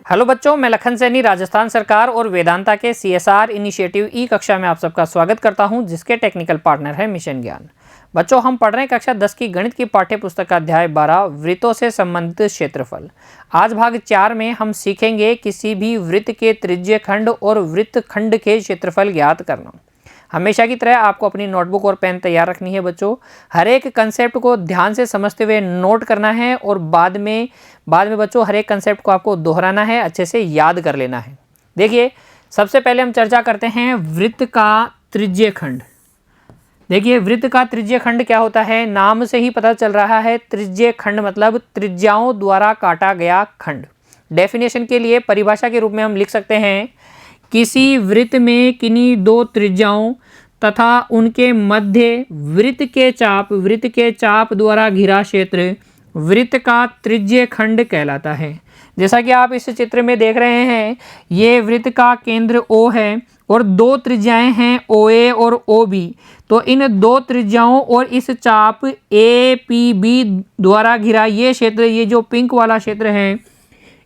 Hello बच्चों, मैं लखन सैनी राजस्थान सरकार और वेदांता के CSR इनिशिएटिव ई कक्षा में आप सबका स्वागत करता हूं, जिसके टेक्निकल पार्टनर है मिशन ज्ञान। बच्चों, हम पढ़ रहे हैं कक्षा 10 की गणित की पाठ्य पुस्तक का अध्याय 12 वृत्तों से संबंधित क्षेत्रफल। आज भाग 4 में हम सीखेंगे किसी भी वृत्त के त्रिज्य खंड और वृत्त खंड के क्षेत्रफल ज्ञात करना। हमेशा की तरह आपको अपनी नोटबुक और पेन तैयार रखनी है बच्चों। हर एक कंसेप्ट को ध्यान से समझते हुए नोट करना है और बाद में बच्चों हर एक कंसेप्ट को आपको दोहराना है, अच्छे से याद कर लेना है। देखिए, सबसे पहले हम चर्चा करते हैं वृत्त का त्रिज्य खंड। देखिए, वृत्त का त्रिज्य खंड क्या होता है, नाम से ही पता चल रहा है। त्रिज्य खंड मतलब त्रिज्याओं द्वारा काटा गया खंड। डेफिनेशन के लिए परिभाषा के रूप में हम लिख सकते हैं, किसी वृत्त में किन्हीं दो त्रिज्याओं तथा उनके मध्य वृत्त के चाप द्वारा घिरा क्षेत्र वृत्त का त्रिज्य खंड कहलाता है। जैसा कि आप इस चित्र में देख रहे हैं, ये वृत्त का केंद्र O है और दो त्रिज्याएं हैं OA और OB। तो इन दो त्रिज्याओं और इस चाप APB द्वारा घिरा ये क्षेत्र, ये जो पिंक वाला क्षेत्र है,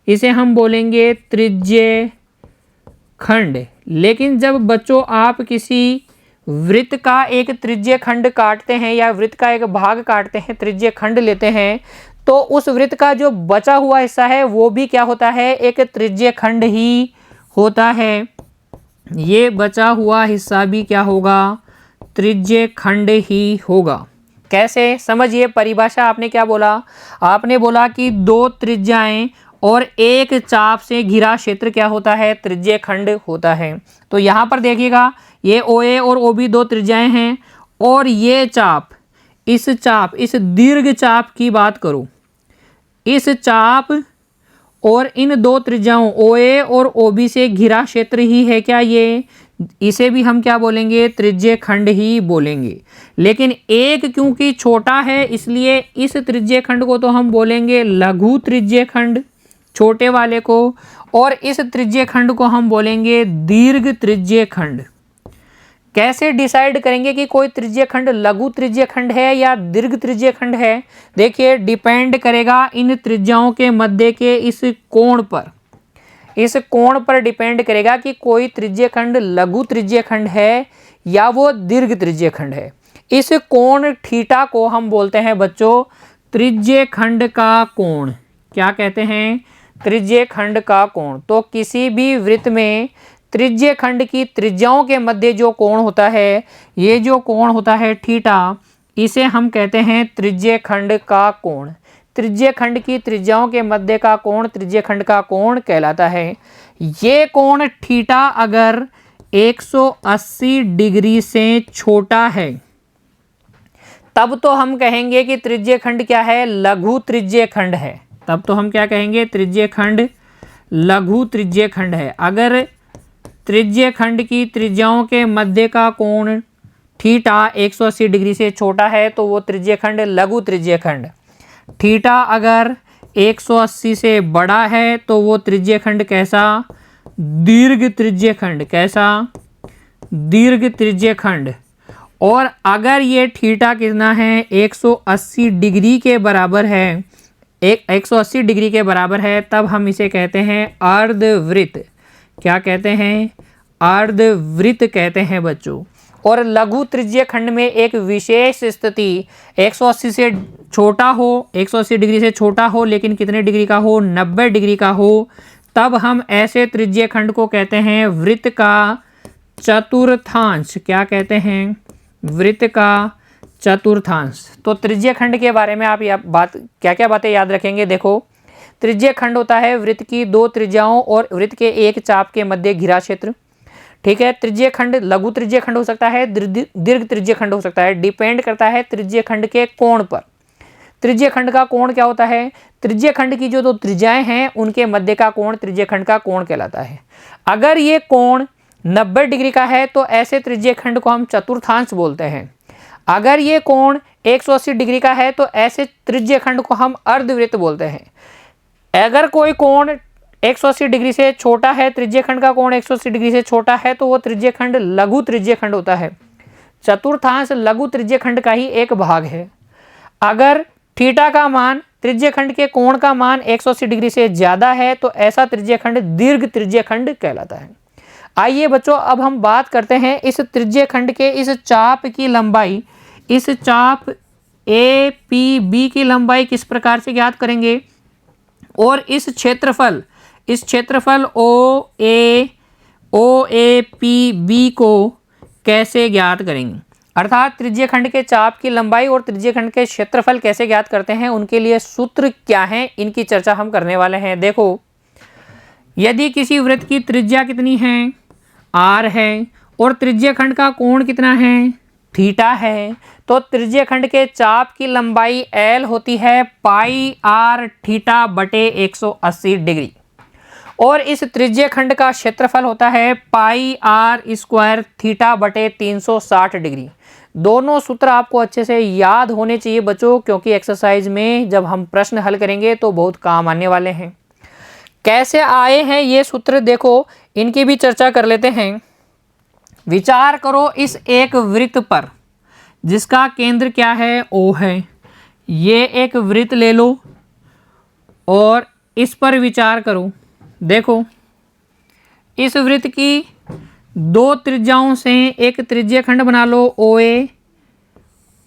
इसे हम बोलेंगे त्रिज्य खंड। लेकिन जब बच्चों आप किसी वृत्त का एक त्रिज्य खंड काटते हैं या वृत्त का एक भाग काटते हैं, त्रिज्य खंड लेते हैं, तो उस वृत्त का जो बचा हुआ हिस्सा है वो भी क्या होता है, एक त्रिज्य खंड ही होता है। ये बचा हुआ हिस्सा भी क्या होगा, त्रिज्य खंड ही होगा। कैसे समझिए, परिभाषा आपने क्या बोला, आपने बोला कि दो त्रिज्याएं और एक चाप से घिरा क्षेत्र क्या होता है, त्रिज्य खंड होता है। तो यहाँ पर देखिएगा, ये OA और OB दो त्रिज्याएं हैं और ये चाप, इस दीर्घ चाप की बात करो, इस चाप और इन दो त्रिज्याओं OA और OB से घिरा क्षेत्र ही है क्या ये, इसे भी हम क्या बोलेंगे, त्रिज्य खंड ही बोलेंगे। लेकिन एक क्योंकि छोटा है, इसलिए इस त्रिज्य खंड को तो हम बोलेंगे लघु त्रिज्य खंड, छोटे वाले को, और इस त्रिज्य खंड को हम बोलेंगे दीर्घ त्रिज्य खंड। कैसे डिसाइड करेंगे कि कोई त्रिज्य खंड लघु त्रिज्य खंड है या दीर्घ त्रिज्य खंड है? देखिए, डिपेंड करेगा इन त्रिज्याओं के मध्य के इस कोण पर। इस कोण पर डिपेंड करेगा कि कोई त्रिज्य खंड लघु त्रिज्य खंड है या वो दीर्घ त्रिज्य खंड है। इस कोण थीटा को हम बोलते हैं बच्चों त्रिज्य खंड का कोण। क्या कहते हैं, त्रिज्य खंड का कोण। तो किसी भी वृत्त में त्रिज्य खंड की त्रिज्याओं के मध्य जो कोण होता है, ये जो कोण होता है थीटा, इसे हम कहते हैं त्रिज्य खंड का कोण। त्रिज्य खंड की त्रिज्याओं के मध्य का कोण त्रिज्य खंड का कोण कहलाता है। ये कोण थीटा अगर 180 डिग्री से छोटा है, तब तो हम कहेंगे कि त्रिज्य खंड क्या है, लघु त्रिज्य खंड है। तब तो हम क्या कहेंगे, त्रिज्य खंड लघु त्रिज्य खंड है। अगर त्रिज्य खंड की त्रिज्याओं के मध्य का कोण थीटा 180 डिग्री से छोटा है तो वो त्रिज्य खंड लघु त्रिज्य खंड। थीटा अगर 180 से बड़ा है तो वो त्रिज्य खंड कैसा, दीर्घ त्रिज्य खंड। कैसा, दीर्घ त्रिज्य खंड। और अगर ये थीटा कितना है, 180 डिग्री के बराबर है, 180 डिग्री के बराबर है, तब हम इसे कहते हैं अर्धवृत्त। क्या कहते हैं, अर्धवृत्त कहते हैं बच्चों। और लघु त्रिज्य खंड में एक विशेष स्थिति, 180 से छोटा हो, 180 डिग्री से छोटा हो, लेकिन कितने डिग्री का हो, 90 डिग्री का हो, तब हम ऐसे त्रिज्य खंड को कहते हैं वृत्त का चतुर्थांश। क्या कहते हैं, वृत्त का चतुर्थांश। तो त्रिज्य खंड के बारे में आप क्या क्या बातें याद रखेंगे। देखो, त्रिज्य खंड होता है वृत्त की दो त्रिज्याओं और वृत्त के एक चाप के मध्य घिरा क्षेत्र। ठीक है, त्रिज्य खंड लघु त्रिज्य खंड हो सकता है, दीर्घ त्रिज्य खंड हो सकता है, डिपेंड करता है त्रिज्य खंड के कोण पर। त्रिज्य खंड का कोण क्या होता है, त्रिज्य खंड की जो दो त्रिज्याएं हैं उनके मध्य का कोण त्रिज्य खंड का कोण कहलाता है। अगर ये कोण 90 डिग्री का है तो ऐसे त्रिज्य खंड को हम चतुर्थांश बोलते हैं। अगर ये कोण 180 डिग्री का है तो ऐसे त्रिज्य खंड को हम अर्धवृत्त बोलते हैं। अगर कोई कोण 180 डिग्री से छोटा है, त्रिज्य खंड का कोण 180 डिग्री से छोटा है, तो वो त्रिज्य खंड लघु त्रिज्य खंड होता है। चतुर्थांश लघु त्रिज्य खंड का ही एक भाग है। अगर थीटा का मान त्रिज्यखंड के कोण का मान 180 डिग्री से ज्यादा है तो ऐसा त्रिज्यखंड दीर्घ त्रिज्यखंड कहलाता है। आइए बच्चों, अब हम बात करते हैं इस त्रिज्यखंड के इस चाप की लंबाई, इस चाप APB की लंबाई किस प्रकार से ज्ञात करेंगे और इस क्षेत्रफल OAPB को कैसे ज्ञात करेंगे, अर्थात त्रिज्यखंड के चाप की लंबाई और त्रिज्यखंड के क्षेत्रफल कैसे ज्ञात करते हैं, उनके लिए सूत्र क्या है, इनकी चर्चा हम करने वाले हैं। देखो, यदि किसी वृत्त की त्रिज्या कितनी है, R है, और त्रिज्यखंड का कोण कितना है, थीटा है, तो त्रिज्यखंड के चाप की लंबाई L होती है पाई R थीटा बटे 180 डिग्री और इस त्रिज्यखंड का क्षेत्रफल होता है पाई R स्क्वायर थीटा बटे 360 डिग्री। दोनों सूत्र आपको अच्छे से याद होने चाहिए बच्चों, क्योंकि एक्सरसाइज में जब हम प्रश्न हल करेंगे तो बहुत काम आने वाले हैं। कैसे आए हैं ये सूत्र, देखो इनकी भी चर्चा कर लेते हैं। विचार करो इस एक वृत्त पर जिसका केंद्र क्या है, O है। ये एक वृत्त ले लो और इस पर विचार करो। देखो, इस वृत्त की दो त्रिज्याओं से एक त्रिज्यखंड बना लो OA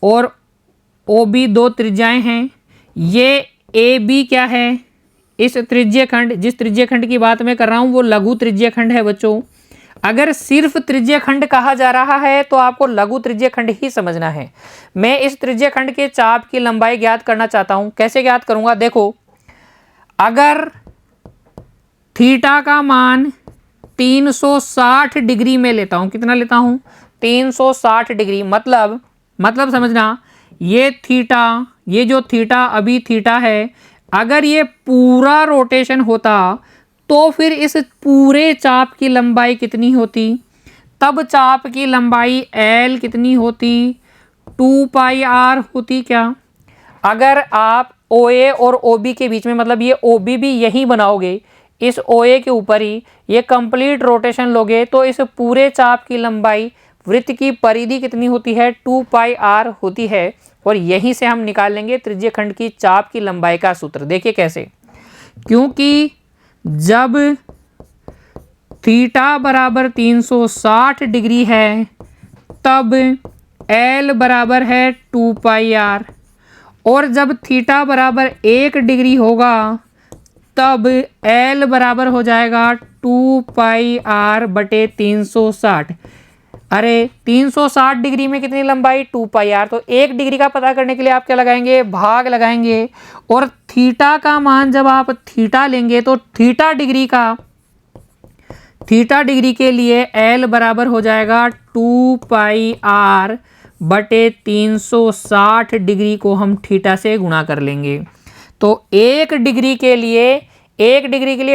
और OB दो त्रिज्याएं हैं। ये AB क्या है, इस त्रिज्यखंड, जिस त्रिज्यखंड की बात मैं कर रहा हूँ वो लघु त्रिज्यखंड है बच्चों। अगर सिर्फ त्रिज्यखंड कहा जा रहा है तो आपको लघु त्रिज्यखंड ही समझना है। मैं इस त्रिज्यखंड के चाप की लंबाई ज्ञात करना चाहता हूं, कैसे ज्ञात करूंगा, देखो अगर थीटा का मान 360 डिग्री में लेता हूं, कितना लेता हूं, 360 डिग्री, मतलब समझना, ये थीटा, ये जो थीटा अभी थीटा है, अगर ये पूरा रोटेशन होता तो फिर इस पूरे चाप की लंबाई कितनी होती, तब चाप की लंबाई L कितनी होती, 2 पाई R होती क्या। अगर आप OA और OB के बीच में, मतलब ये OB भी यहीं बनाओगे, इस OA के ऊपर ही ये कंप्लीट रोटेशन लोगे तो इस पूरे चाप की लंबाई, वृत्त की परिधि कितनी होती है, 2 पाई R होती है। और यहीं से हम निकाल लेंगे त्रिज्यखंड की चाप की लंबाई का सूत्र। देखिए कैसे, क्योंकि जब थीटा बराबर 360 डिग्री है तब L बराबर है 2 पाई R और जब थीटा बराबर 1 डिग्री होगा तब L बराबर हो जाएगा 2 पाई R बटे 360। अरे 360 डिग्री में कितनी लंबाई, 2 पाई R, तो 1 डिग्री का पता करने के लिए आप क्या लगाएंगे, भाग लगाएंगे। और थीटा का मान जब आप थीटा लेंगे तो थीटा डिग्री के लिए L बराबर हो जाएगा 2 पाई R बटे 360 डिग्री को हम थीटा से गुणा कर लेंगे। तो 1 डिग्री के लिए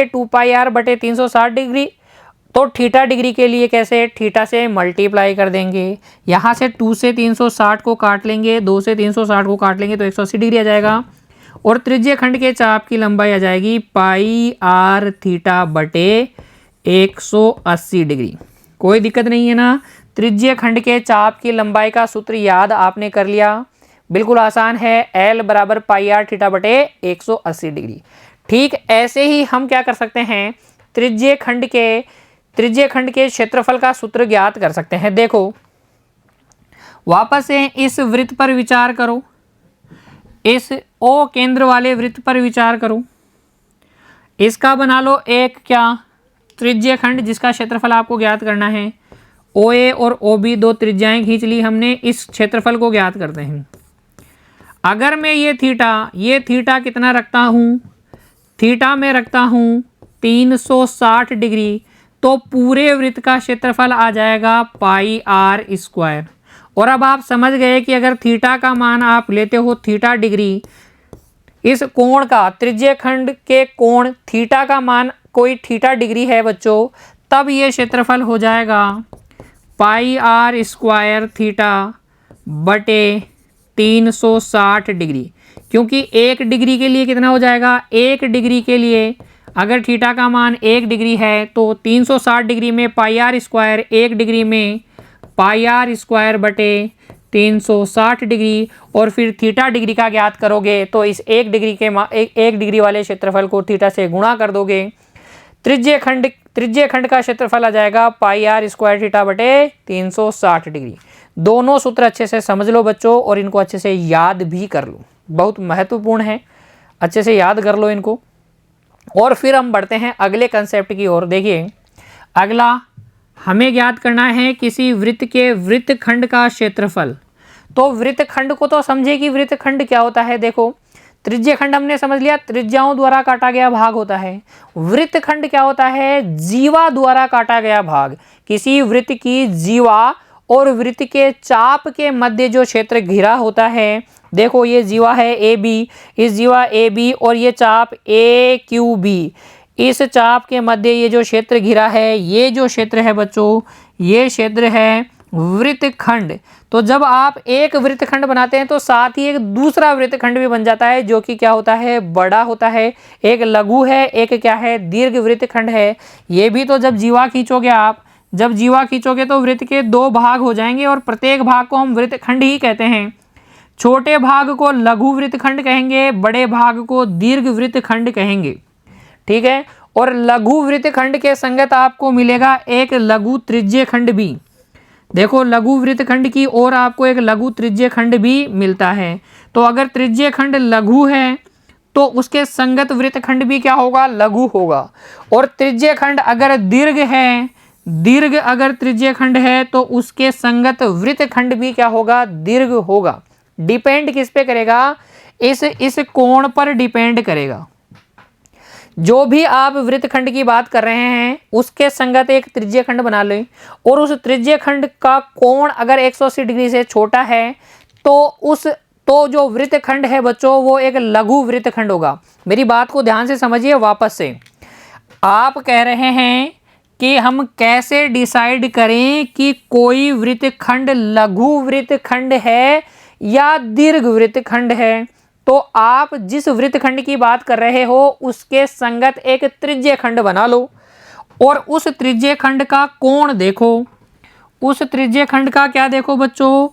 2 पाई R बटे 360 डिग्री, तो थीटा डिग्री के लिए कैसे, थीटा से मल्टीप्लाई कर देंगे। यहाँ से 2 से 360 को काट लेंगे, 2 से 360 को काट लेंगे तो 180 डिग्री आ जाएगा। और त्रिज्यखंड के चाप की लंबाई आ जाएगी पाई R थीटा बटे 180 डिग्री। कोई दिक्कत नहीं है ना, त्रिज्यखंड के चाप की लंबाई का सूत्र याद आपने कर लिया, बिल्कुल आसान है, L बराबर पाई R थीटा बटे 180 डिग्री। ठीक ऐसे ही हम क्या कर सकते हैं, त्रिज्यखंड के क्षेत्रफल का सूत्र ज्ञात कर सकते हैं। देखो वापस से इस वृत्त पर विचार करो, इस O केंद्र वाले वृत्त पर विचार करो, इसका बना लो एक क्या, त्रिज्यखंड जिसका क्षेत्रफल आपको ज्ञात करना है। OA और OB दो त्रिज्याएं खींच ली हमने, इस क्षेत्रफल को ज्ञात करते हैं। अगर मैं ये थीटा कितना रखता हूँ, थीटा में रखता हूँ 360 डिग्री, तो पूरे वृत्त का क्षेत्रफल आ जाएगा पाई R स्क्वायर। और अब आप समझ गए कि अगर थीटा का मान आप लेते हो थीटा डिग्री, इस कोण का, त्रिज्यखंड के कोण थीटा का मान कोई थीटा डिग्री है बच्चों, तब ये क्षेत्रफल हो जाएगा पाई R स्क्वायर थीटा बटे 360 डिग्री। क्योंकि 1 डिग्री के लिए कितना हो जाएगा, 1 डिग्री के लिए अगर थीटा का मान 1 डिग्री है तो 360 डिग्री में पाई R स्क्वायर, 1 डिग्री में पाई R स्क्वायर बटे 360 डिग्री, और फिर थीटा डिग्री का ज्ञात करोगे तो इस 1 डिग्री के एक डिग्री वाले क्षेत्रफल को थीटा से गुणा कर दोगे। त्रिज्य खंड का क्षेत्रफल आ जाएगा पाई आर स्क्वायर थीटा बटे 360 डिग्री। दोनों सूत्र अच्छे से समझ लो बच्चों, और इनको अच्छे से याद भी कर लो, बहुत महत्वपूर्ण है, अच्छे से याद कर लो इनको। और फिर हम बढ़ते हैं अगले कंसेप्ट की ओर। देखिए अगला हमें ज्ञात करना है किसी वृत्त के वृत्तखंड का क्षेत्रफल। तो वृत्तखंड को तो समझे कि वृत्तखंड क्या होता है। देखो त्रिज्य खंड हमने समझ लिया, त्रिज्याओं द्वारा काटा गया भाग होता है। वृत्तखंड क्या होता है, जीवा द्वारा काटा गया भाग। किसी वृत्त की जीवा और वृत्त के चाप के मध्य जो क्षेत्र घिरा होता है, देखो ये जीवा है ए बी, इस जीवा ए बी और ये चाप ए क्यू बी, इस चाप के मध्य ये जो क्षेत्र घिरा है, ये जो क्षेत्र है बच्चों, ये क्षेत्र है वृत्तखंड। तो जब आप एक वृत्तखंड बनाते हैं तो साथ ही एक दूसरा वृत्तखंड भी बन जाता है, जो कि क्या होता है, बड़ा होता है। एक लघु है, एक क्या है, दीर्घ वृत्तखंड है। ये भी तो जब जीवा खींचोगे आप, जब जीवा खींचोगे तो वृत्त के 2 भाग हो जाएंगे और प्रत्येक भाग को हम वृत्तखंड ही कहते हैं। छोटे भाग को लघु वृत्तखंड कहेंगे, बड़े भाग को दीर्घ वृत्तखंड कहेंगे। ठीक है, और लघु वृत्तखंड के संगत आपको मिलेगा एक लघु त्रिज्य खंड भी। देखो लघु वृत्तखंड की ओर आपको एक लघु त्रिज्य खंड भी मिलता है। तो अगर त्रिज्य खंड लघु है तो उसके संगत वृत्तखंड भी क्या होगा, लघु होगा। और त्रिज्य खंड अगर दीर्घ है, दीर्घ अगर त्रिज्य खंड है तो उसके संगत वृत्तखंड भी क्या होगा, दीर्घ होगा। डिपेंड किस पे करेगा, इस कोण पर डिपेंड करेगा। जो भी आप वृत्तखंड की बात कर रहे हैं उसके संगत एक त्रिज्य खंड बना लें, और उस त्रिज्य खंड का कोण अगर 180 डिग्री से छोटा है तो जो वृत्तखंड है बच्चों वो एक लघु वृत्तखंड होगा। मेरी बात को ध्यान से समझिए वापस से। आप कह रहे हैं कि हम कैसे डिसाइड करें कि कोई वृत्तखंड लघु वृत्तखंड है या दीर्घ वृत्तखंड है। तो आप जिस वृत्तखंड की बात कर रहे हो उसके संगत एक त्रिज्य खंड बना लो, और उस त्रिज्य खंड का कोण देखो। उस त्रिज्य खंड का क्या देखो बच्चों,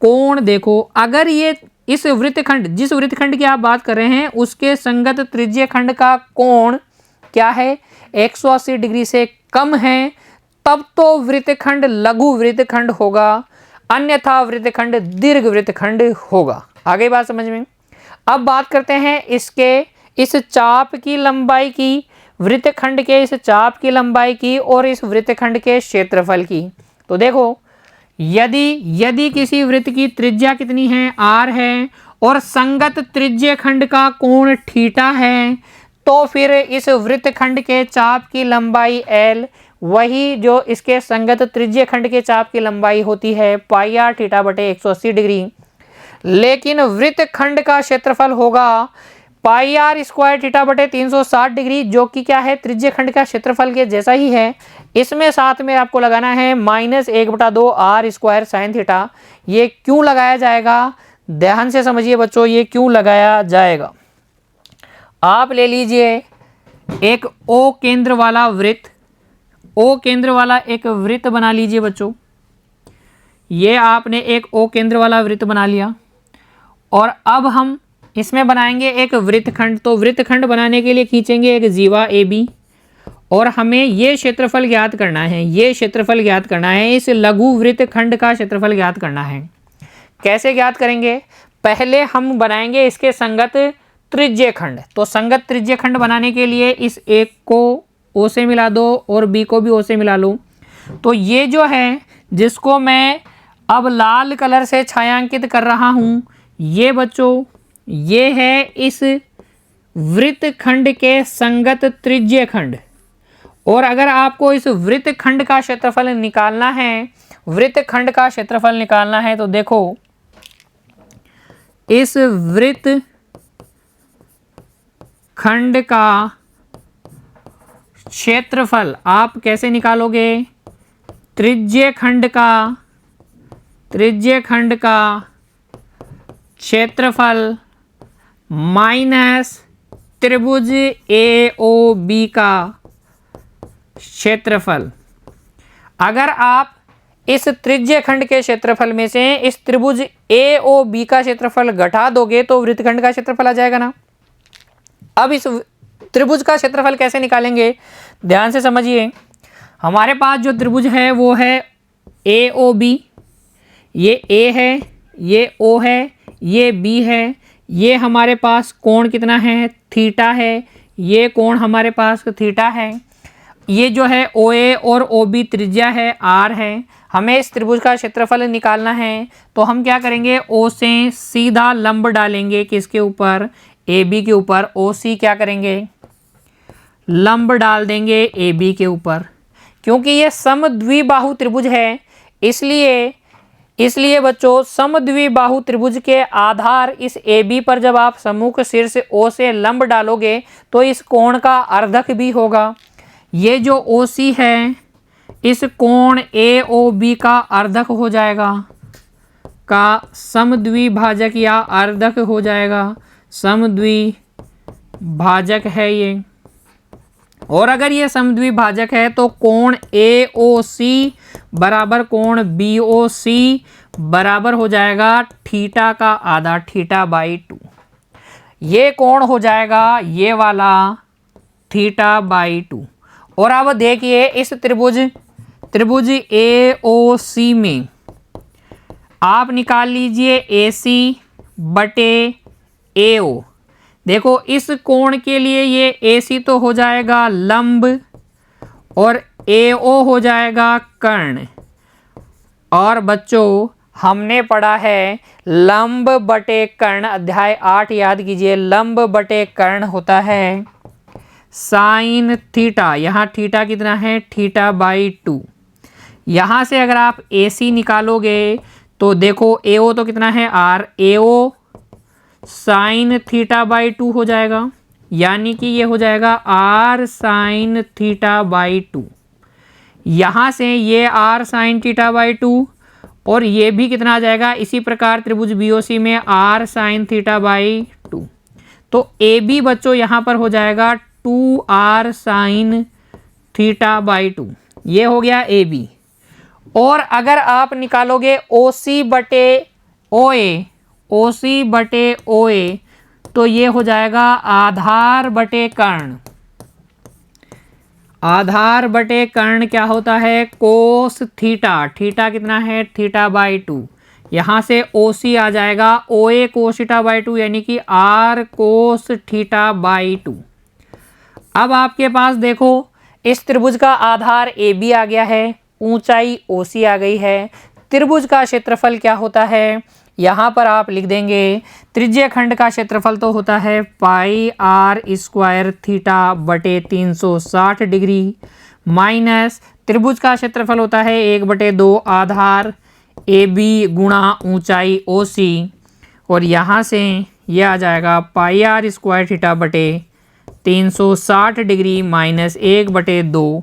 कोण देखो। अगर ये इस वृत्तखंड, जिस वृत्तखंड की आप बात कर रहे हैं उसके संगत त्रिज्य खंड का कोण क्या है, 180 डिग्री से कम है, तब तो वृत्तखंड लघु वृत्तखंड होगा, अन्यथा वृत्तखंड दीर्घ वृत्तखंड होगा। आगे बात समझ में। अब बात करते हैं इस चाप की लंबाई की, वृत्तखंड के इस चाप की लंबाई की और इस वृत्तखंड के क्षेत्रफल की। तो देखो यदि किसी वृत्त की त्रिज्या कितनी है, r है, और संगत त्रिज्य खंड का कोण थीटा है, तो फिर इस वृत्तखंड के चाप की लंबाई l वही जो इसके संगत त्रिज्य खंड के चाप की लंबाई होती है पाई आर थीटा बटे 180 डिग्री। लेकिन वृत्तखंड का क्षेत्रफल होगा पाई आर स्क्वायर थीटा बटे 360 डिग्री, जो कि क्या है, त्रिज्य खंड का क्षेत्रफल के जैसा ही है। इसमें साथ में आपको लगाना है -1/2 आर स्क्वायर साइन थीटा। ये क्यों लगाया जाएगा, ध्यान से समझिए बच्चों, ये क्यों लगाया जाएगा। आप ले लीजिए एक ओ केंद्र वाला वृत्त, ओ केंद्र वाला एक वृत्त बना लीजिए बच्चों। ये आपने एक ओ केंद्र वाला वृत्त बना लिया, और अब हम इसमें बनाएंगे एक वृत्तखंड। तो वृत्तखंड बनाने के लिए खींचेंगे एक जीवा ए बी, और हमें ये क्षेत्रफल ज्ञात करना है, ये क्षेत्रफल ज्ञात करना है, इस लघु वृत्तखंड का क्षेत्रफल ज्ञात करना है। कैसे ज्ञात करेंगे, पहले हम बनाएंगे इसके संगत त्रिज्य खंड। तो संगत त्रिज्य खंड बनाने के लिए इस एक को ओ से मिला दो और बी को भी ओ से मिला लो। तो ये जो है जिसको मैं अब लाल कलर से छायांकित कर रहा हूँ, ये बच्चों ये है इस वृत्तखंड के संगत त्रिज्य खंड। और अगर आपको इस वृत्तखंड का क्षेत्रफल निकालना है, वृत्तखंड का क्षेत्रफल निकालना है, तो देखो इस वृत्तखंड का क्षेत्रफल आप कैसे निकालोगे, त्रिज्य खंड का क्षेत्रफल माइनस त्रिभुज ए ओ बी का क्षेत्रफल। अगर आप इस त्रिज्य खंड के क्षेत्रफल में से इस त्रिभुज ए ओ बी का क्षेत्रफल घटा दोगे तो वृत्तखंड का क्षेत्रफल आ जाएगा ना। अब इस त्रिभुज का क्षेत्रफल कैसे निकालेंगे, ध्यान से समझिए। हमारे पास जो त्रिभुज है वो है ए ओ बी, ये ए है, ये ओ है, ये बी है, ये हमारे पास कोण कितना है, थीटा है, ये कोण हमारे पास थीटा है, ये जो है ओ ए और ओ बी त्रिज्या है, आर है। हमें इस त्रिभुज का क्षेत्रफल निकालना है तो हम क्या करेंगे, ओ से सीधा लंब डालेंगे किसके ऊपर, ए बी के ऊपर। ओ सी क्या करेंगे, लंब डाल देंगे ए बी के ऊपर। क्योंकि ये समद्विबाहु त्रिभुज है इसलिए बच्चों समद्विबाहु त्रिभुज के आधार इस ए बी पर जब आप सम्मुख शीर्ष ओ से लंब डालोगे तो इस कोण का अर्धक भी होगा। ये जो ओ सी है इस कोण ए ओ बी का अर्धक हो जाएगा, का समद्विभाजक या अर्धक हो जाएगा, समद्विभाजक है ये। और अगर ये समद्विभाजक है तो कोण ए ओ सी बराबर कोण बी ओ सी बराबर हो जाएगा थीटा का आधा, थीटा बाई 2। ये कोण हो जाएगा ये वाला थीटा बाई 2। और अब देखिए इस त्रिभुज ए ओ सी में आप निकाल लीजिए ए सी बटे ए ओ। देखो इस कोण के लिए ये ए सी तो हो जाएगा लंब और ए ओ हो जाएगा कर्ण। और बच्चों हमने पढ़ा है लंब बटे कर्ण, अध्याय 8 याद कीजिए। लंब बटे कर्ण होता है साइन थीटा, यहाँ थीटा कितना है, थीटा बाई 2। यहाँ से अगर आप ए सी निकालोगे तो देखो ए ओ तो कितना है R, A O sine theta by 2 हो जाएगा, यानी कि ये हो जाएगा आर साइन थीटा बाई 2। यहाँ से ये आर साइन थीटा बाई 2 और ये भी कितना आ जाएगा, इसी प्रकार त्रिभुज बी ओ सी में आर साइन थीटा बाई 2। तो ए बी बच्चों यहाँ पर हो जाएगा 2 आर साइन थीटा बाई 2। ये हो गया ए बी। और अगर आप निकालोगे ओ सी बटे ओ ए, ओ सी बटे ओ ए, तो ये हो जाएगा आधार बटे कर्ण। आधार बटे कर्ण क्या होता है, कोस थीटा, थीटा कितना है, थीटा बाई 2। यहाँ से ओ सी आ जाएगा ओ ए कोस थीटा बाई 2, यानी कि आर कोस थीटा बाई 2। अब आपके पास देखो इस त्रिभुज का आधार ए बी आ गया है, ऊंचाई ओ सी आ गई है। त्रिभुज का क्षेत्रफल क्या होता है, यहाँ पर आप लिख देंगे त्रिज्य खंड का क्षेत्रफल तो होता है पाई आर स्क्वायर थीटा बटे 360 डिग्री माइनस त्रिभुज का क्षेत्रफल होता है 1/2 आधार ए बी गुणा ऊंचाई ओ सी। और यहाँ से ये आ जाएगा पाई आर स्क्वायर थीटा बटे 360 डिग्री माइनस 1/2।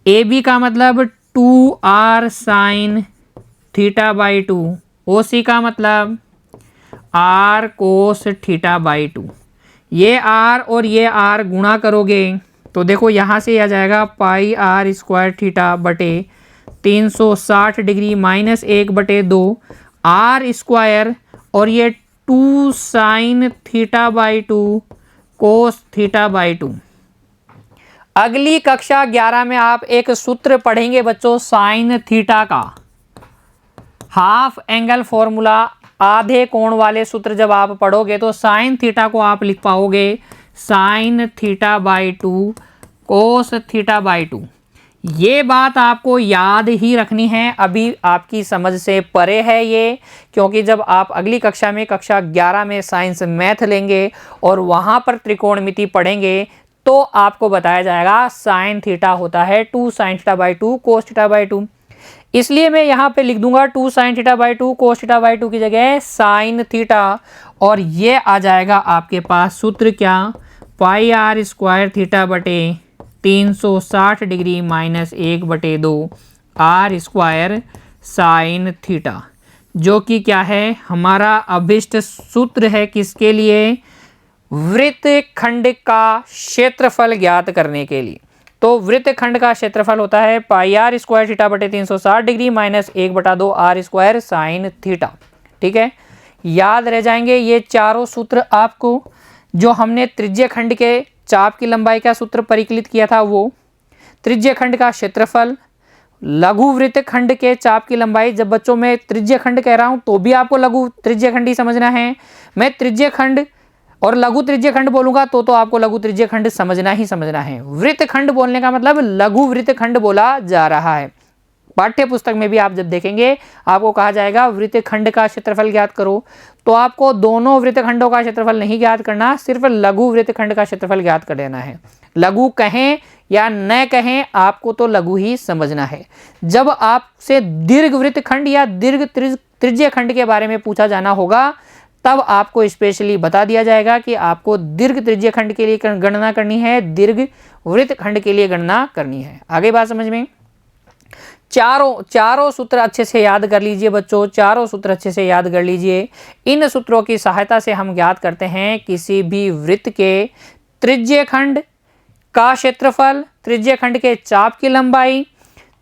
ए बी का मतलब 2 आर साइन थीटा बाई 2, ओ सी का मतलब आर कोस थीटा बाई 2। ये आर और ये आर गुणा करोगे तो देखो यहाँ से आ जाएगा पाई आर स्क्वायर थीटा बटे 360 डिग्री माइनस 1/2 आर स्क्वायर और ये 2 sign theta by 2 cos theta by 2। अगली कक्षा 11 में आप एक सूत्र पढ़ेंगे बच्चों साइन थीटा का, हाफ एंगल फॉर्मूला। आधे कोण वाले सूत्र जब आप पढ़ोगे तो साइन थीटा को आप लिख पाओगे sign theta by 2 cos theta by 2। ये बात आपको याद ही रखनी है, अभी आपकी समझ से परे है ये, क्योंकि जब आप अगली कक्षा में कक्षा 11 में साइंस मैथ लेंगे और वहाँ पर त्रिकोणमिति पढ़ेंगे तो आपको बताया जाएगा साइन थीटा होता है 2 sign theta by 2 cos theta by 2। इसलिए मैं यहाँ पे लिख दूंगा 2 sign theta by 2 cos theta by 2 की जगह साइन थीटा। और ये आ जाएगा आपके पास सूत्र क्या, पाई आर स्क्वायर थीटा बटे 360 degree minus 1/2 R square sine theta, जो कि क्या है हमारा अभिष्ट सूत्र है किसके लिए, वृत्त खंड का क्षेत्रफल ज्ञात करने के लिए। तो वृत्तखंड का क्षेत्रफल होता है पाई आर स्क्वायर थीटा बटे 360 degree minus 1/2 R square sine theta. ठीक है, याद रह जाएंगे ये चारों सूत्र आपको, जो हमने त्रिज्यखंड के चाप की लंबाई का सूत्र परिकलित किया था वो, त्रिज्यखंड का क्षेत्रफल, लघु वृत्तखंड के चाप की लंबाई। जब बच्चों मैं त्रिज्यखंड कह रहा हूं तो भी आपको लघु त्रिज्यखंड ही समझना है, मैं त्रिज्यखंड और लघु त्रिज्यखंड बोलूंगा तो आपको लघु त्रिज्यखंड समझना ही समझना है। वृत्तखंड बोलने का मतलब लघु वृत्तखंड बोला जा रहा है। पाठ्य पुस्तक में भी आप जब देखेंगे आपको कहा जाएगा वृत्तखंड का क्षेत्रफल ज्ञात करो, तो आपको दोनों वृत्तखंडों का क्षेत्रफल नहीं ज्ञात करना, सिर्फ लघु वृत्तखंड का क्षेत्रफल ज्ञात कर देना है। लघु कहें या न कहें आपको तो लघु ही समझना है। जब आपसे दीर्घ वृत्तखंड या दीर्घ त्रिज्यखंड के बारे में पूछा जाना होगा तब आपको स्पेशली बता दिया जाएगा कि आपको दीर्घ त्रिज्यखंड के लिए गणना करनी है, दीर्घ वृत्तखंड के लिए गणना करनी है। आगे बात समझ में? चारों सूत्र अच्छे से याद कर लीजिए बच्चों, चारों सूत्र अच्छे से याद कर लीजिए। इन सूत्रों की सहायता से हम ज्ञात करते हैं किसी भी वृत्त के त्रिज्यखंड का क्षेत्रफल, त्रिज्यखंड के चाप की लंबाई,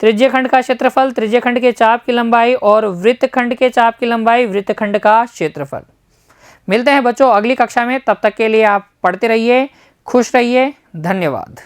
त्रिज्यखंड का क्षेत्रफल, त्रिज्यखंड के चाप की लंबाई और वृत्तखंड के चाप की लंबाई, वृत्तखंड का क्षेत्रफल। मिलते हैं बच्चों अगली कक्षा में, तब तक के लिए आप पढ़ते रहिए, खुश रहिए, धन्यवाद।